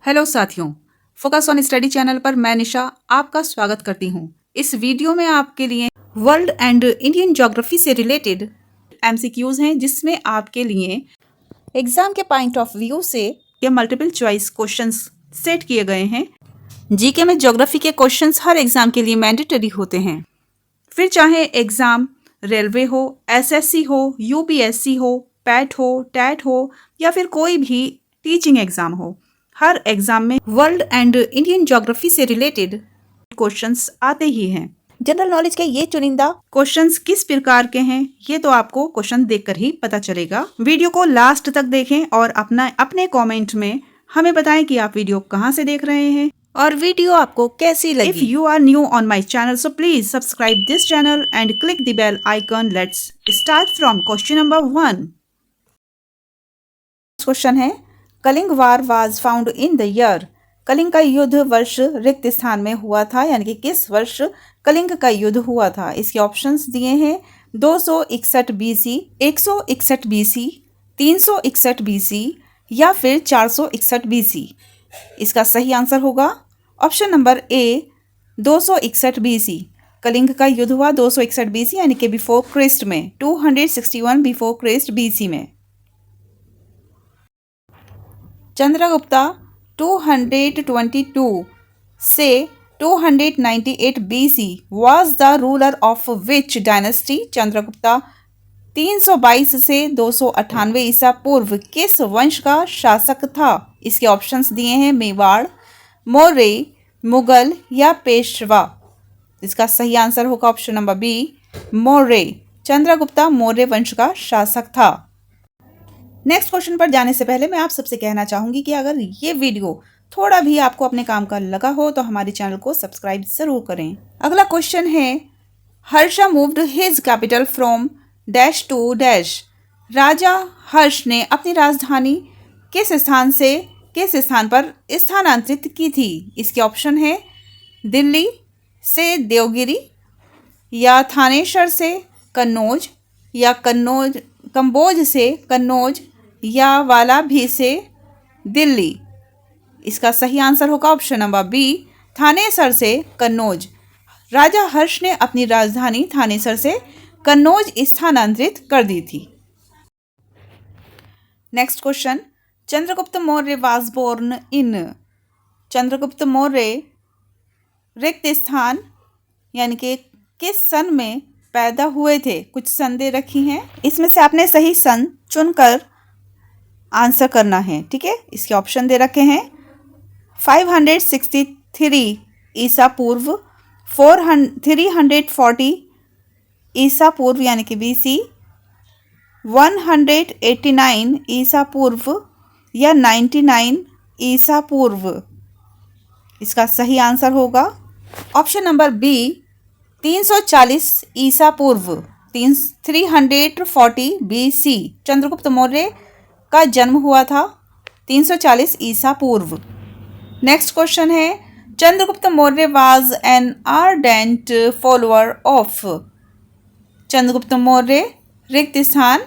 Hello साथियों, focus on study channel पर मैं निशा आपका स्वागत करती हूँ। इस वीडियो में आपके लिए वर्ल्ड एंड इंडियन ज्योग्राफी से रिलेटेड एमसीक्यूज हैं, जिसमें आपके लिए एग्जाम के पॉइंट ऑफ व्यू से ये मल्टीपल चॉइस क्वेश्चंस सेट किए गए हैं। जीके में ज्योग्राफी के क्वेश्चंस हर एग्जाम के लिए मैंडेटरी होते हैं, फिर चाहे एग्जाम रेलवे हो, एसएससी हो, यूपीएससी हो, पैट हो, टैट हो या फिर कोई भी टीचिंग एग्जाम हो। हर एग्जाम में वर्ल्ड एंड इंडियन ज्योग्राफी से रिलेटेड क्वेश्चंस आते ही हैं। जनरल नॉलेज के ये चुनिंदा क्वेश्चंस किस प्रकार के हैं, ये तो आपको क्वेश्चन देखकर ही पता चलेगा। वीडियो को लास्ट तक देखें और अपने कमेंट में हमें बताएं कि आप वीडियो कहां से देख रहे हैं और वीडियो आपको कैसी लगी। If you are new on my channel so please subscribe this channel and click the bell icon. Let's start from question number 1। Question है, Kalinga war was found in the year. Kalinga का युद्ध वर्ष रिक्त स्थान में हुआ था, यानी कि किस वर्ष कलिंग का युद्ध हुआ था। इसके ऑप्शंस दिए हैं 261 बीसी, 161 बीसी, 361 बीसी या फिर 461 बीसी। इसका सही आंसर होगा option number A 261 BC. Kalinga का युद्ध हुआ 261 बीसी यानी कि बिफोर क्रिस्ट में, 261 बिफोर क्रिस्ट बीसी में। चंद्रगुप्ता 222 से 298 BC was the ruler of which dynasty? Chandragupta 322 से 298 ईसा पूर्व किस वंश का शासक था। इसके ऑप्शंस दिए हैं मेवाड़, मौर्य, मुगल या पेशवा। इसका सही आंसर होगा option number B Maurya. Chandragupta Maurya वंश का शासक था। नेक्स्ट क्वेश्चन पर जाने से पहले मैं आप सबसे कहना चाहूंगी कि अगर ये वीडियो थोड़ा भी आपको अपने काम का लगा हो तो हमारे चैनल को सब्सक्राइब जरूर करें। अगला क्वेश्चन है, Harsha moved his capital from dash to dash. राजा हर्ष ने अपनी राजधानी किस स्थान पर स्थानांतरित की थी। इसके ऑप्शन है दिल्ली से देवगिरी या थानेश्वर से कन्नौज या कंबोज से कन्नौज या वालाभी से दिल्ली। इसका सही आंसर होगा ऑप्शन नंबर बी थानेसर से कन्नौज। राजा हर्ष ने अपनी राजधानी थानेसर से कन्नौज स्थानांतरित कर दी थी। Next question, Chandragupta Maurya was born in. Chandragupta Maurya रिक्त स्थान यानी कि किस सन में पैदा हुए थे। कुछ सन दे रखी हैं, इसमें से आपने सही सन चुनकर आंसर करना है, ठीक है। इसके ऑप्शन दे रखे हैं 563 ईसा पूर्व, 340 ईसा पूर्व यानी कि BC, 189 ईसा पूर्व या 99 ईसा पूर्व। इसका सही आंसर होगा ऑप्शन नंबर बी 340 ईसा पूर्व, 340 BC। चंद्रगुप्त मौर्य का जन्म हुआ था 340 ईसा पूर्व। नेक्स्ट क्वेश्चन है, Chandragupta Maurya was an ardent follower of. Chandragupta Maurya रिक्त स्थान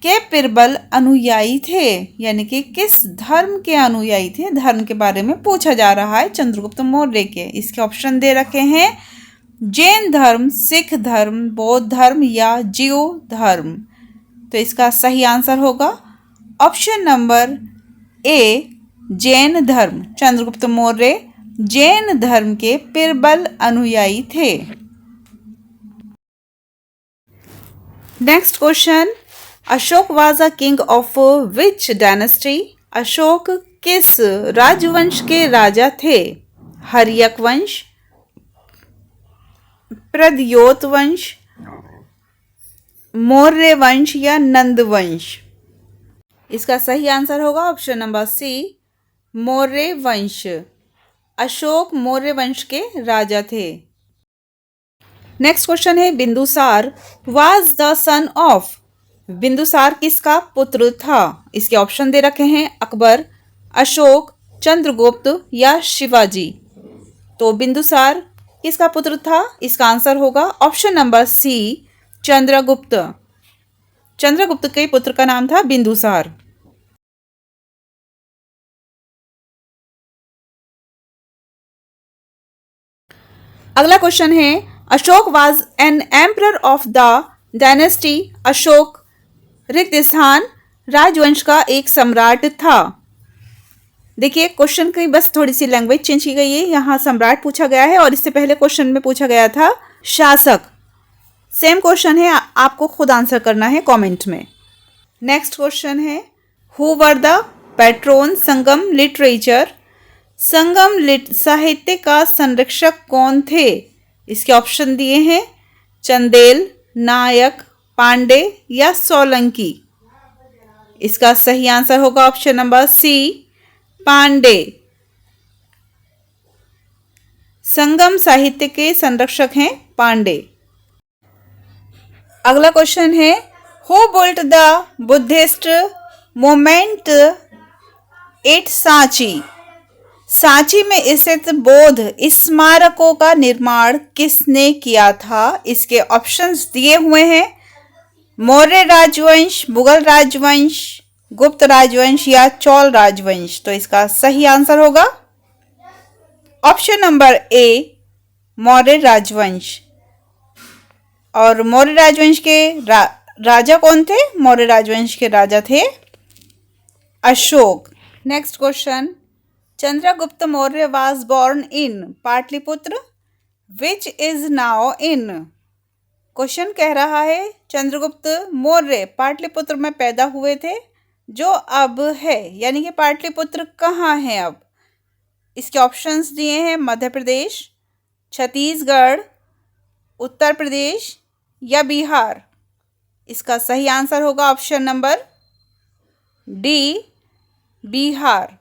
के प्रबल अनुयायी थे, यानी कि किस धर्म के अनुयायी थे। धर्म के बारे में पूछा जा रहा है चंद्रगुप्त मौर्य के। इसके ऑप्शन दे रखे हैं जैन धर्म, सिख धर्म, बौद्ध धर्म या जियो धर्म। तो इसका सही आंसर होगा ऑप्शन नंबर ए जैन धर्म। चंद्रगुप्त मौर्य जैन धर्म के प्रबल अनुयायी थे। Next question, Ashok was a king of which dynasty. Ashok किस राजवंश के राजा थे। हर्यक वंश, प्रद्योत वंश, मौर्य वंश या नंद वंश। इसका सही आंसर होगा ऑप्शन नंबर सी मौर्य वंश। अशोक मौर्य वंश के राजा थे। नेक्स्ट क्वेश्चन है, Bindusara was the son of. Bindusara किसका पुत्र था। इसके ऑप्शन दे रखे हैं अकबर, अशोक, चंद्रगुप्त या शिवाजी। तो बिंदुसार किसका पुत्र था। इसका आंसर होगा option number C Chandragupta. Chandragupta के पुत्र का नाम था बिंदुसार। अगला क्वेश्चन है, Ashoka was an emperor of the dynasty Ashoka. रिक्त स्थान राजवंश का एक सम्राट था। देखिए क्वेश्चन की बस थोड़ी सी लैंग्वेज चेंज की गई है, यहाँ सम्राट पूछा गया है और इससे पहले क्वेश्चन में पूछा गया था शासक। सेम क्वेश्चन है, आपको खुद आंसर करना है कमेंट में। नेक्स्ट क्वेश्चन है, who were the patron Sangam literature. Sangam साहित्य का संरक्षक कौन थे? इसके ऑप्शन दिए हैं, चंदेल, नायक, पांडे या सोलंकी। इसका सही आंसर होगा ऑप्शन नंबर सी, पांडे। संगम साहित्य के संरक्षक हैं पांडे। अगला क्वेश्चन है, who built the Buddhist moment at Sanchi. Sanchi में स्थित बौद्ध स्मारकों का निर्माण किसने किया था? इसके ऑप्शंस दिए हुए हैं, मौर्य राजवंश, मुगल राजवंश, गुप्त राजवंश या चोल राजवंश। तो इसका सही आंसर होगा ऑप्शन नंबर ए, मौर्य राजवंश। और मौर्य राजवंश के राजा कौन थे? मौर्य राजवंश के राजा थे Ashoka. Next question, Chandragupta Maurya was born in Pataliputra which is now in. Question कह रहा है चंद्रगुप्त मौर्य पाटलिपुत्र में पैदा हुए थे, जो अब है, यानी कि पाटलिपुत्र कहाँ है अब। इसके ऑप्शंस दिए हैं, मध्य प्रदेश, छत्तीसगढ़, उत्तर प्रदेश या बिहार। इसका सही आंसर होगा option number D, Bihar.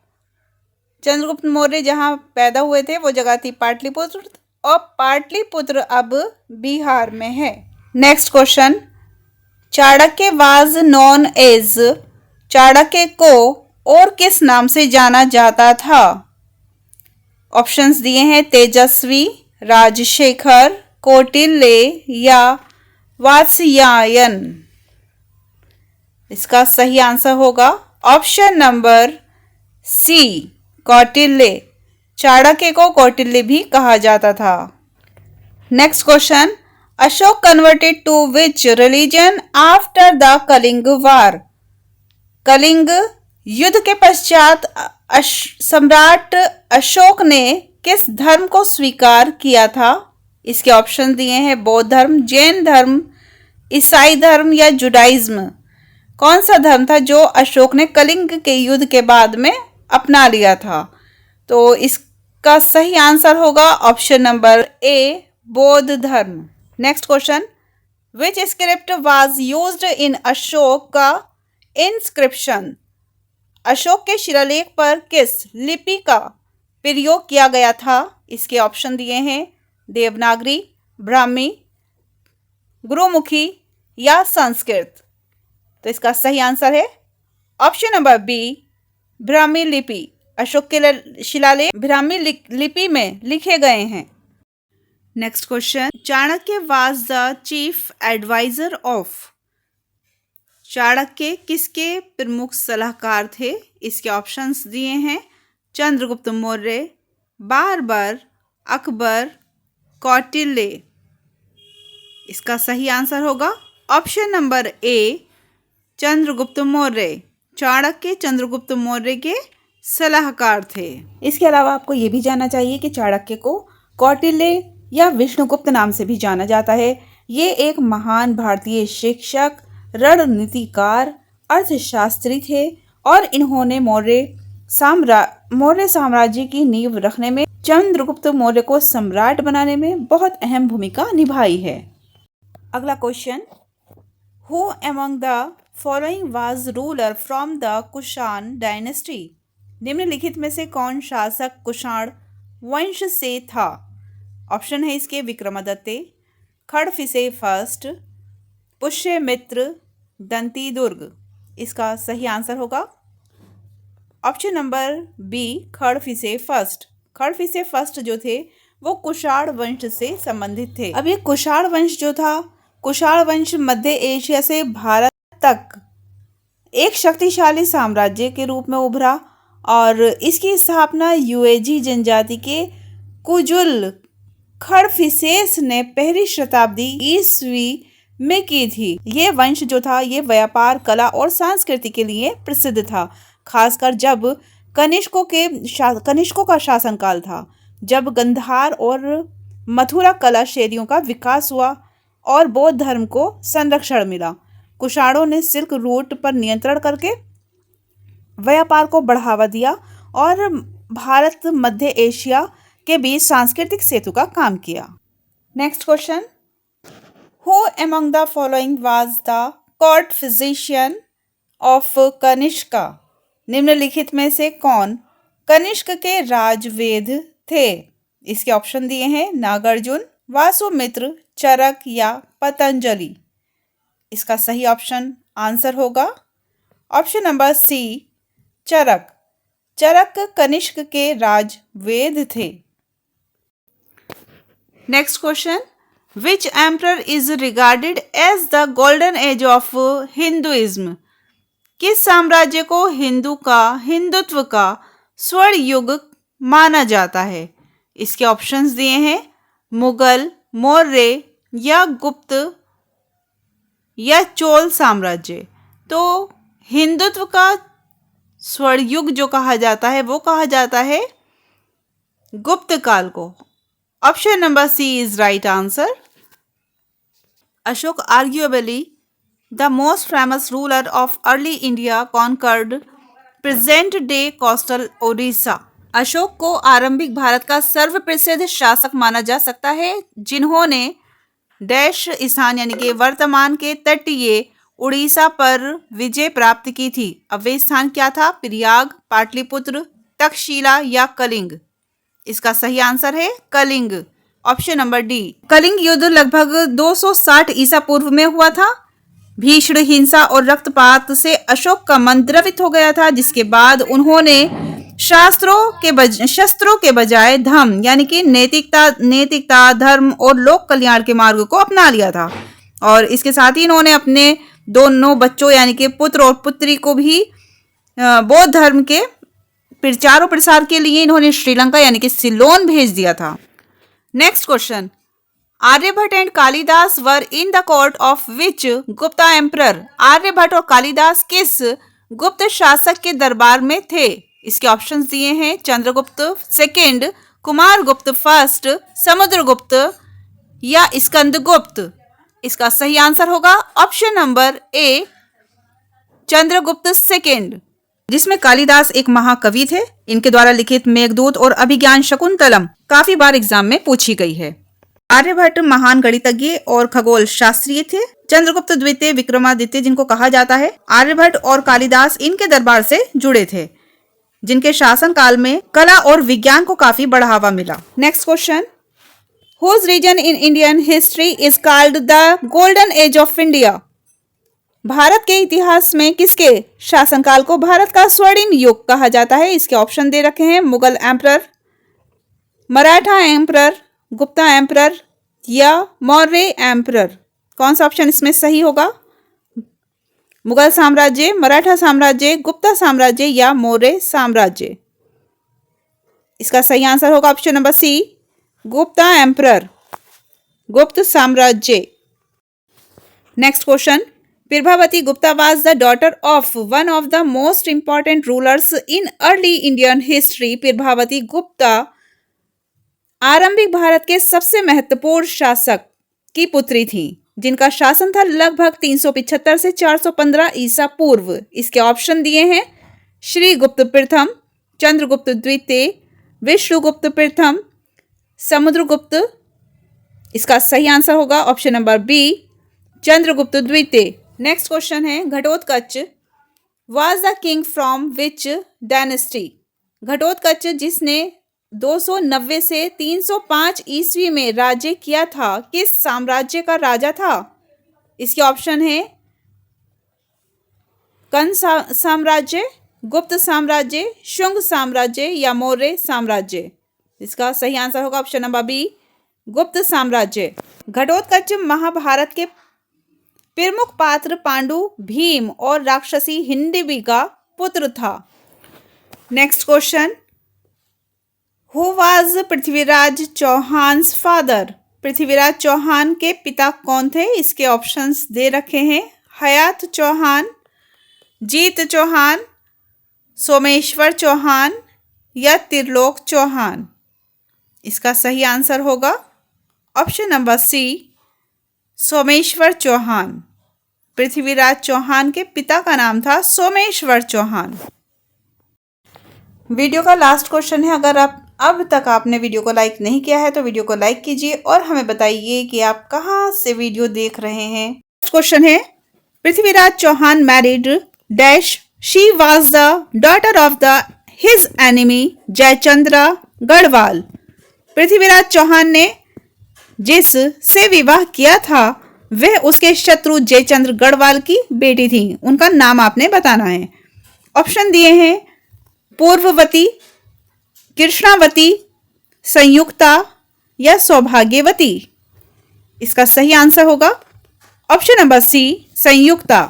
Chandragupta Maurya जहाँ पैदा हुए थे वो जगह थी पाटलिपुत्र, और पाटलिपुत्र अब बिहार में है। Next question, Chanakya was known as. Chanakya को और किस नाम से जाना जाता था? ऑप्शंस दिए हैं, तेजस्वी, राजशेखर, कौटिल्य या वात्स्यायन। इसका सही आंसर होगा option number C, Kautilya. Chanakya को कौटिल्य भी कहा जाता था। Next question, Ashoka converted to which religion after the Kalinga war. Kalinga युद्ध के पश्चात सम्राट अशोक ने किस धर्म को स्वीकार किया था? इसके ऑप्शन दिए हैं, बौद्ध धर्म, जैन धर्म, ईसाई धर्म या जुडाइज्म। कौन सा धर्म था जो अशोक ने कलिंग के युद्ध के बाद में अपना लिया था? तो इसका सही आंसर होगा ऑप्शन नंबर ए, बौद्ध धर्म। Next question, which script was used in Ashok का इंस्क्रिप्शन। अशोक के शिलालेख पर किस लिपि का प्रयोग किया गया था? इसके ऑप्शन दिए हैं, देवनागरी, ब्राह्मी, गुरुमुखी या संस्कृत। तो इसका सही आंसर है ऑप्शन नंबर बी, ब्राह्मी लिपि। अशोक के शिलालेख ब्राह्मी लिपि में लिखे गए हैं। Next question, Chanakya was the chief adviser of. Chanakya किसके प्रमुख सलाहकार थे? इसके ऑप्शंस दिए हैं, चंद्रगुप्त मौर्य, बाबर, अकबर, कौटिल्य। इसका सही आंसर होगा ऑप्शन नंबर ए, चंद्रगुप्त मौर्य। चाणक्य चंद्रगुप्त मौर्य के सलाहकार थे। इसके अलावा आपको ये भी जानना चाहिए कि चाणक्य को कौटिल्य या विष्णुगुप्त नाम से भी जाना जाता है। ये एक महान भारतीय शिक्षक, रणनीतिकार, अर्थशास्त्री थे और इन्होंने मौर्य साम्राज्य की नींव रखने में, चंद्रगुप्त मौर्य को सम्राट बनाने में बहुत अहम भूमिका निभाई है। अगला question, who among the following was ruler from the Kushan dynasty. निम्नलिखित में से कौन शासक कुषाण वंश से था? ऑप्शन है इसके, विक्रमादित्य, खड़फिसे फर्स्ट, पुष्यमित्र, दंतीदुर्ग। इसका सही आंसर होगा option number B, Kadphises first. Kadphises first जो थे वो कुषाण वंश से संबंधित थे। अब ये कुषाण वंश जो था, कुषाण वंश मध्य एशिया से भारत तक एक शक्तिशाली साम्राज्य के रूप में उभरा और इसकी स्थापना युएझी जनजाति के कुजुल खड़फिसेस ने पहली शताब्दी ईस्वी में की थी। ये वंश जो था ये व्यापार, कला और संस्कृति के लिए प्रसिद्ध था, खासकर जब कनिष्कों का शासनकाल था, जब गंधार और मथुरा कला शैलियों का विकास हुआ और बौद्ध धर्म को संरक्षण मिला। कुषाणों ने सिल्क रूट पर नियंत्रण करके व्यापार को बढ़ावा दिया और भारत मध्य एशिया के बीच सांस्कृतिक सेतु का काम किया। Next question, who among the following was the court physician of Kanishka? निम्नलिखित में से कौन कनिष्क के राजवेद थे? इसके ऑप्शन दिए हैं नागार्जुन, वासुमित्र, चरक या पतंजलि। इसका सही ऑप्शन आंसर होगा option number C, Charak. Charak Kanishka के राजवेद थे। Next question, which emperor is regarded as the golden age of Hinduism? किस साम्राज्य को हिंदुत्व का स्वर्ण युग माना जाता है? इसके ऑप्शंस दिए हैं मुगल, मौर्य या गुप्त या चोल साम्राज्य। तो हिंदुत्व का स्वर्ण युग जो कहा जाता है वो कहा जाता है गुप्त काल को। Option number C is right answer. Ashoka arguably the most famous ruler of early India conquered present day coastal Odisha. Ashoka को आरंभिक भारत का सर्वप्रसिद्ध शासक माना जा सकता है, जिन्होंने डैश स्थान यानी कि वर्तमान के तटीय उड़ीसा पर विजय प्राप्त की थी। अब वे स्थान क्या था? प्रयाग, पाटलिपुत्र, तक्षशिला या कलिंग? इसका सही आंसर है Kalinga, option number D. Kalinga युद्ध लगभग 260 ईसा पूर्व में हुआ था। भीषण हिंसा और रक्तपात से अशोक का मन द्रवित हो गया था, जिसके बाद उन्होंने शस्त्रों के बजाय धम्म यानी कि नैतिकता, धर्म और लोक कल्याण के मार्ग को अपना लिया था। और इसके साथ ही इन्होंने अपने दोनों बच्चों यानी कि पुत्र और पुत्री को भी बौद्ध धर्म के प्रचार और प्रसार के लिए इन्होंने श्रीलंका यानी कि सिलोन भेज दिया था। Next question, Aryabhata and Kalidasa were in the court of which Gupta emperor? Aryabhata और कालिदास किस गुप्त शासक के दरबार में थे? इसके ऑप्शंस दिए हैं चंद्रगुप्त सेकंड, कुमारगुप्त फर्स्ट, समुद्रगुप्त या स्कंदगुप्त। इसका सही आंसर होगा ऑप्शन नंबर ए, चंद्रगुप्त सेकंड, जिसमें कालिदास एक महाकवि थे। इनके द्वारा लिखित मेघदूत और अभिज्ञान शकुंतलम काफी बार एग्जाम में पूछी गई है। आर्यभट्ट महान गणितज्ञ और खगोल शास्त्री थे। चंद्रगुप्त द्वितीय विक्रमादित्य जिनको कहा जाता है, आर्यभट्ट और कालिदास इनके दरबार से जुड़े थे, जिनके शासन काल में कला और विज्ञान को काफी बढ़ावा मिला। Next question, whose reign in Indian history is called the golden age of India? Bharat के इतिहास में किसके शासनकाल को भारत का स्वर्णिम युग कहा जाता है? इसके ऑप्शन दे रखे हैं Mughal emperor, Maratha emperor, Gupta emperor या मौर्य एम्परर। कौन सा ऑप्शन इसमें सही होगा? मुगल साम्राज्य, मराठा साम्राज्य, गुप्ता साम्राज्य या मौर्य साम्राज्य? इसका सही आंसर होगा option number C, Gupta emperor, Gupta साम्राज्य। Next question, Prabhavati Gupta was the daughter of one of the most important rulers in early Indian history. Prabhavati Gupta आरंभिक भारत के सबसे महत्वपूर्ण शासक की पुत्री थी, जिनका शासन था लगभग 375 से 415 ईसा पूर्व। इसके ऑप्शन दिए हैं श्रीगुप्त प्रथम, चंद्रगुप्त द्वितीय, विष्णुगुप्त प्रथम, समुद्रगुप्त। इसका सही आंसर होगा ऑप्शन नंबर बी, चंद्रगुप्त द्वितीय। नेक्स्ट क्वेश्चन है, Ghatotkacha was the king from which dynasty? Ghatotkacha जिसने 290 से 305 ईस्वी में राज्य किया था, किस साम्राज्य का राजा था? इसके ऑप्शन है कंस साम्राज्य, गुप्त साम्राज्य, शुंग साम्राज्य या मौर्य साम्राज्य? इसका सही आंसर होगा ऑप्शन नंबर बी, गुप्त साम्राज्य। घटोत्कच महाभारत के प्रमुख पात्र पांडु, भीम और राक्षसी हिंडीबी का पुत्र था। Next question, who was Prithviraj Chauhan's father? Prithviraj Chauhan के पिता कौन थे? इसके ऑप्शंस दे रखे हैं। हयात चौहान, जीत चौहान, सोमेश्वर चौहान या त्रिलोक चौहान। इसका सही आंसर होगा option number C, Someshwar Chauhan. Prithviraj Chauhan के पिता का नाम था सोमेश्वर चौहान। वीडियो का लास्ट क्वेश्चन है, अगर आप अब तक आपने वीडियो को लाइक नहीं किया है तो वीडियो को लाइक कीजिए और हमें बताइए कि आप कहां से वीडियो देख रहे हैं। क्वेश्चन है, Prithviraj Chauhan married dash, she was the daughter of the his enemy Jaichandra Garhwal. Prithviraj Chauhan ने जिस से विवाह किया था वह उसके शत्रु जयचंद्र गढ़वाल की बेटी थी। उनका नाम आपने बताना है। ऑप्शन दिए हैं पूर्ववती, कृष्णावती, संयुक्ता या सौभाग्यवती। इसका सही आंसर होगा ऑप्शन नंबर सी, संयुक्ता।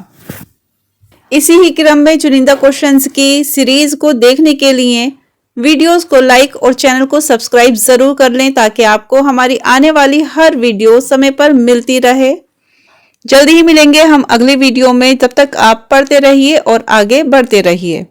इसी ही क्रम में चुनिंदा क्वेश्चंस की सीरीज को देखने के लिए वीडियोस को लाइक और चैनल को सब्सक्राइब जरूर कर लें ताकि आपको हमारी आने वाली हर वीडियो समय पर मिलती रहे। जल्दी ही मिलेंगे हम अगली वीडियो में, तब तक आप पढ़ते रहिए और आगे बढ़ते रहिए।